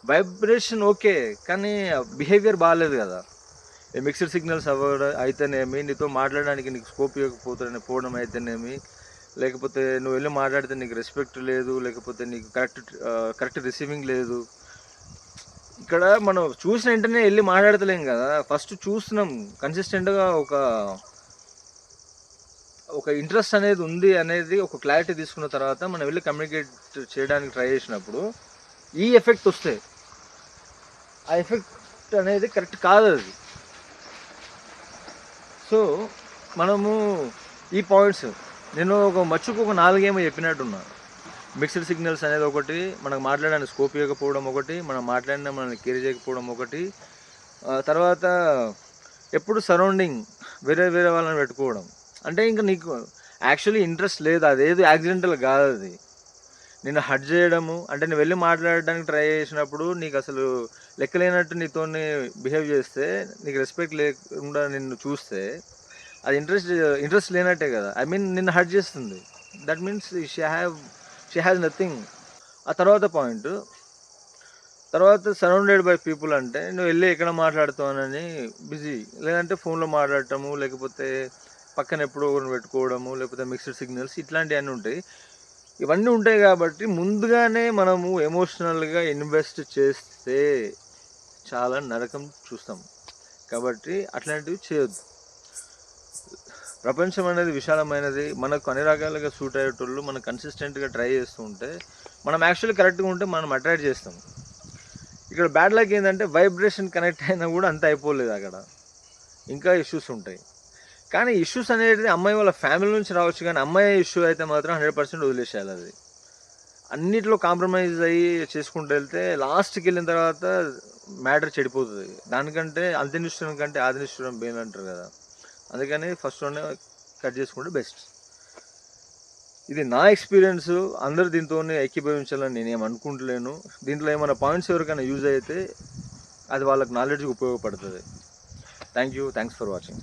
Vibration okay. కానీ behaviour బాలేదు గదా! ఈ మిక్స్డ్ సిగ్నల్స్ అయితేనేమి, నీతో మాట్లాడడానికి నీకు స్కోప్ ఇవ్వకపోతే పోవడం అయితేనేమి, లేకపోతే నువ్వెళ్లి మాట్లాడితే నీకు రెస్పెక్ట్ లేదు, లేకపోతే నీకు కరెక్ట్ రిసీవింగ్ లేదు. ఇక్కడ మనం చూసిన వెంటనే ఎళ్లి మాట్లాడతలేం గదా! ఫస్ట్ చూస్తున్నాం. కన్సిస్టెంట్‌గా ఒక ఇంట్రెస్ట్ అనేది ఉంది అనేది ఒక క్లారిటీ తీసుకున్న తర్వాత మనం వెళ్లి కమ్యూనికేట్ చేయడానికి ట్రై చేసినప్పుడు ఈ ఎఫెక్ట్ వస్తాయి. ఆ ఎఫెక్ట్ అనేది కరెక్ట్ కాదది. సో, మనము ఈ పాయింట్స్ నేను మచ్చుకు ఒక 4 ఏమో చెప్పినట్టున్నా. మిక్స్డ్ సిగ్నల్స్ అనేది ఒకటి, మనకు మాట్లాడడానికి స్కోప్ ఇవ్వకపోవడం ఒకటి, మనం మాట్లాడినా మనల్ని కేర్ చేయకపోవడం ఒకటి, తర్వాత ఎప్పుడు సరౌండింగ్ వేరే వేరే వాళ్ళని పెట్టుకోవడం. అంటే ఇంక నీకు యాక్చువల్లీ ఇంట్రెస్ట్ లేదు. అదేది యాక్సిడెంటల్ కాదది. నిన్ను హర్ట్ చేయడము, అంటే నువ్వు వెళ్ళి మాట్లాడడానికి ట్రై చేసినప్పుడు నీకు అసలు లెక్కలేనట్టు నీతోని బిహేవ్ చేస్తే, నీకు రెస్పెక్ట్ లేకుండా నిన్ను చూస్తే, అది ఇంట్రెస్ట్ లేనట్టే కదా. ఐ మీన్ నిన్ను హర్ట్ చేస్తుంది. That means she has nothing. ఆ తర్వాత పాయింట్, తర్వాత సరౌండెడ్ బై పీపుల్ అంటే నువ్వు వెళ్ళి ఎక్కడ మాట్లాడుతావనని బిజీ, లేదంటే ఫోన్లో మాట్లాడటము, లేకపోతే పక్కన ఎప్పుడో ఒకరిని పెట్టుకోవడము, లేకపోతే మిక్స్డ్ సిగ్నల్స్ ఇట్లాంటివన్నీ ఉంటాయి. ఇవన్నీ ఉంటాయి కాబట్టి ముందుగానే మనము ఎమోషనల్గా ఇన్వెస్ట్ చేస్తే చాలా నరకం చూస్తాం. కాబట్టి అట్లాంటివి చేయొద్దు. ప్రపంచం అనేది విశాలమైనది. మనకు అన్ని రకాలుగా సూట్ అయ్యేటోళ్ళు మనం కన్సిస్టెంట్గా ట్రై చేస్తూ ఉంటే, మనం యాక్చువల్లీ కరెక్ట్గా ఉంటే మనం అట్రాక్ట్ చేస్తాం. ఇక్కడ బ్యాడ్ లక్ ఏంటంటే వైబ్రేషన్ కనెక్ట్ అయినా కూడా అంత అయిపోలేదు, అక్కడ ఇంకా ఇష్యూస్ ఉంటాయి. కానీ ఇష్యూస్ అనేది అమ్మాయి వాళ్ళ ఫ్యామిలీ నుంచి రావచ్చు, కానీ అమ్మాయి ఇష్యూ అయితే మాత్రం 100% వదిలేసేయాలి. అది అన్నిట్లో కాంప్రమైజ్ అయ్యి చేసుకుంటూ వెళ్తే లాస్ట్కి వెళ్ళిన తర్వాత మ్యాటర్ చెడిపోతుంది. దానికంటే అంత్యనిష్ఠురం కంటే ఆదినిష్ఠురం బెయిన్ అంటారు కదా. అందుకని ఫస్ట్లోనే కట్ చేసుకుంటే బెస్ట్. ఇది నా ఎక్స్పీరియన్స్. అందరు దీంతో ఏకీభవించాలని నేనేం అనుకుంటలేను. దీంట్లో ఏమైనా పాయింట్స్ ఎవరికైనా యూజ్ అయితే అది వాళ్ళకి నాలెడ్జ్కి ఉపయోగపడుతుంది. Thanks for watching.